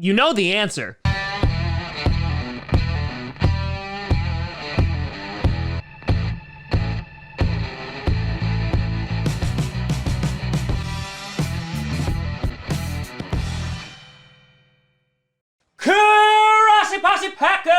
You know the answer. Grossi Posse Packer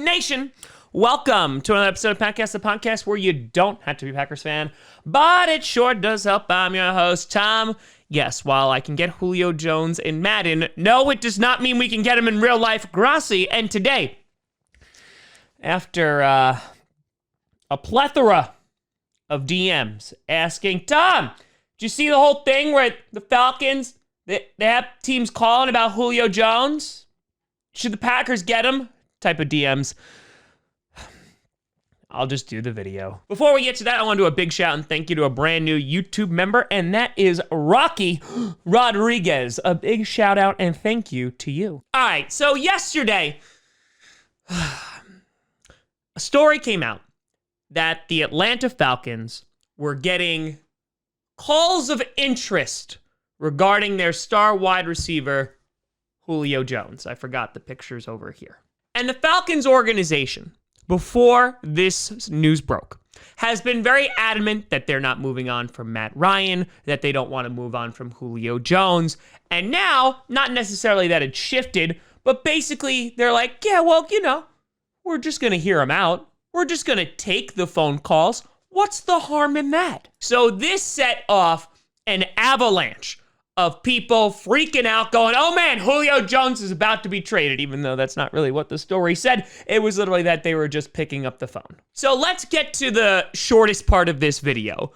Nation. Welcome to another episode of Podcast, the podcast where you don't have to be a Packers fan, but it sure does help. I'm your host, Tom. Yes, while I can get Julio Jones in Madden, no, it does not mean we can get him in real life, Grossi. And today, after a plethora of DMs asking, Tom, did you see the whole thing where the Falcons, they have teams calling about Julio Jones? Should the Packers get him? Type of DMs. I'll just do the video. Before we get to that, I want to do a big shout and thank you to a brand new YouTube member, and that is Rocky Rodriguez. A big shout out and thank you to you. All right, so yesterday, a story came out that the Atlanta Falcons were getting calls of interest regarding their star wide receiver, Julio Jones. I forgot the pictures over here. And the Falcons organization, before this news broke, has been very adamant that they're not moving on from Matt Ryan, that they don't want to move on from Julio Jones. And now, not necessarily that it shifted, but basically they're like, yeah, well, you know, we're just going to hear him out. We're just going to take the phone calls. What's the harm in that? So this set off an avalanche of people freaking out, going, oh man, Julio Jones is about to be traded, even though that's not really what the story said. It was literally that they were just picking up the phone. So let's get to the shortest part of this video.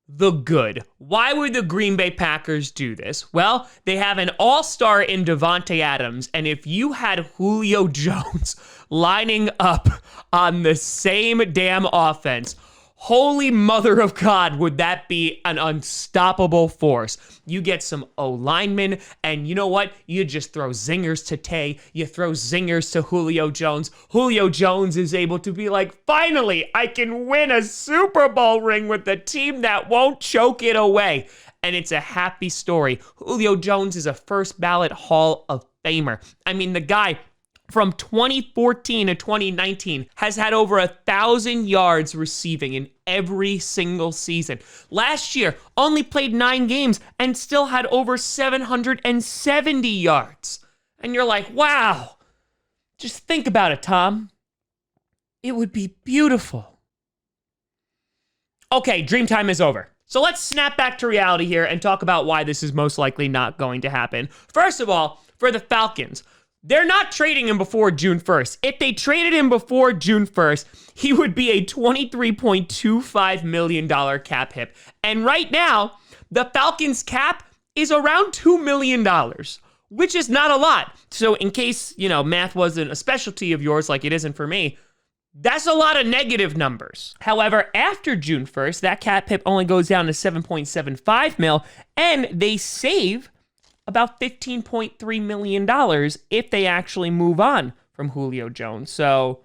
The good. Why would the Green Bay Packers do this? Well, they have an all-star in Davante Adams, and if you had Julio Jones lining up on the same damn offense, holy mother of God, would that be an unstoppable force. You get some O-linemen, and you know what? You just throw zingers to Tay. You throw zingers to Julio Jones. Julio Jones is able to be like, finally, I can win a Super Bowl ring with the team that won't choke it away. And it's a happy story. Julio Jones is a first ballot Hall of Famer. I mean, the guy from 2014 to 2019 has had over 1,000 yards receiving in every single season. Last year, only played 9 games and still had over 770 yards. And you're like, wow, just think about it, Tom. It would be beautiful. Okay, dream time is over. So let's snap back to reality here and talk about why this is most likely not going to happen. First of all, for the Falcons, they're not trading him before June 1st. If they traded him before June 1st, he would be a $23.25 million cap hit. And right now, the Falcons cap is around $2 million, which is not a lot. So in case, you know, math wasn't a specialty of yours like it isn't for me, that's a lot of negative numbers. However, after June 1st, that cap hit only goes down to $7.75 million, and they save about $15.3 million if they actually move on from Julio Jones. So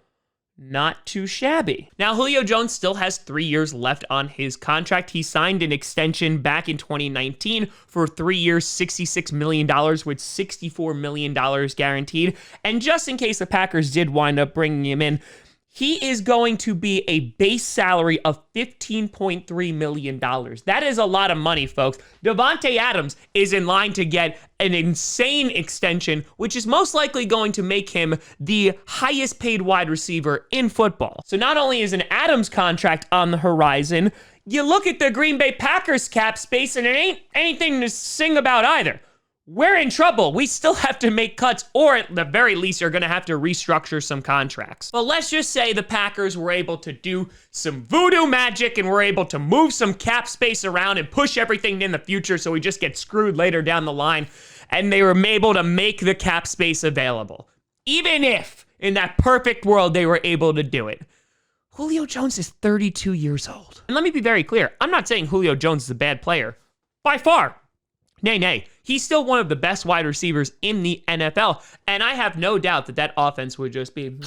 not too shabby. Now, Julio Jones still has 3 years left on his contract. He signed an extension back in 2019 for 3 years, $66 million with $64 million guaranteed. And just in case the Packers did wind up bringing him in, he is going to be a base salary of $15.3 million. That is a lot of money, folks. Davante Adams is in line to get an insane extension, which is most likely going to make him the highest paid wide receiver in football. So not only is an Adams contract on the horizon, you look at the Green Bay Packers cap space and it ain't anything to sing about either. We're in trouble. We still have to make cuts, or at the very least, you're going to have to restructure some contracts. But let's just say the Packers were able to do some voodoo magic and were able to move some cap space around and push everything in the future so we just get screwed later down the line, and they were able to make the cap space available. Even if, in that perfect world, they were able to do it. Julio Jones is 32 years old. And let me be very clear. I'm not saying Julio Jones is a bad player. By far. Nay. He's still one of the best wide receivers in the NFL, and I have no doubt that that offense would just be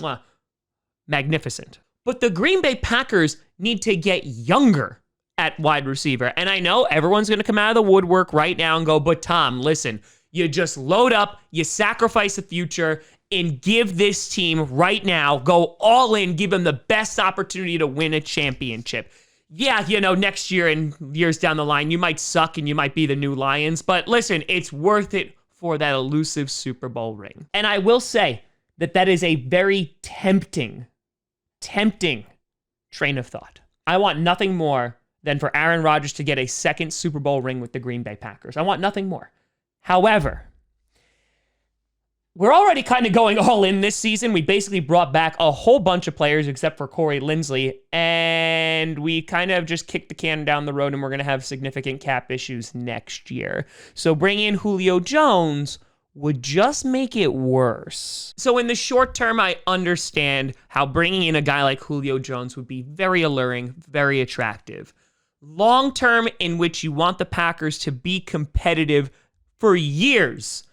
magnificent. But the Green Bay Packers need to get younger at wide receiver, and I know everyone's going to come out of the woodwork right now and go, but Tom, listen, You just load up, you sacrifice the future, and give this team right now, go all in, give them the best opportunity to win a championship. Yeah, you know, next year and years down the line, you might suck and you might be the new Lions, but listen, it's worth it for that elusive Super Bowl ring. And I will say that that is a very tempting train of thought. I want nothing more than for Aaron Rodgers to get a second Super Bowl ring with the Green Bay Packers. I want nothing more. However, we're already kind of going all in this season. We basically brought back a whole bunch of players except for Corey Linsley, and we kind of just kicked the can down the road, and we're going to have significant cap issues next year. So bringing in Julio Jones would just make it worse. So in the short term, I understand how bringing in a guy like Julio Jones would be very alluring, very attractive. Long term, in which you want the Packers to be competitive for years,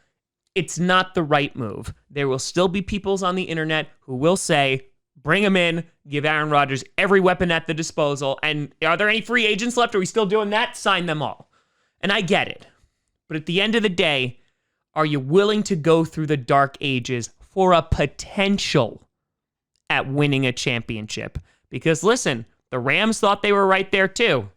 it's not the right move. There will still be peoples on the internet who will say, bring him in, give Aaron Rodgers every weapon at the disposal, and are there any free agents left? Are we still doing that? Sign them all. And I get it. But at the end of the day, are you willing to go through the dark ages for a potential at winning a championship? Because listen, the Rams thought they were right there too.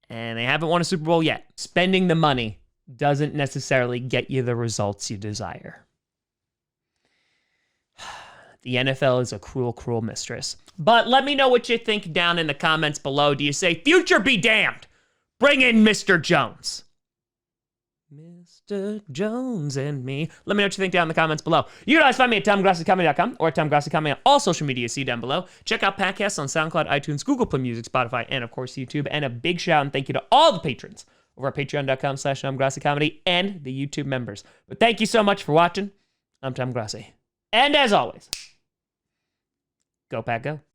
And they haven't won a Super Bowl yet. Spending the money doesn't necessarily get you the results you desire. The NFL is a cruel, cruel mistress. But let me know what you think down in the comments below. Do you say, future be damned, bring in Mr. Jones? Mr. Jones and me. Let me know what you think down in the comments below. You can always find me at TomGrossiComedy.com or at TomGrossiComedy on all social media. See down below. Check out podcasts on SoundCloud, iTunes, Google Play Music, Spotify, and of course YouTube. And a big shout and thank you to all the patrons over at patreon.com/TomGrossiComedy and the YouTube members. But thank you so much for watching. I'm Tom Grossi. And as always, go Pack Go.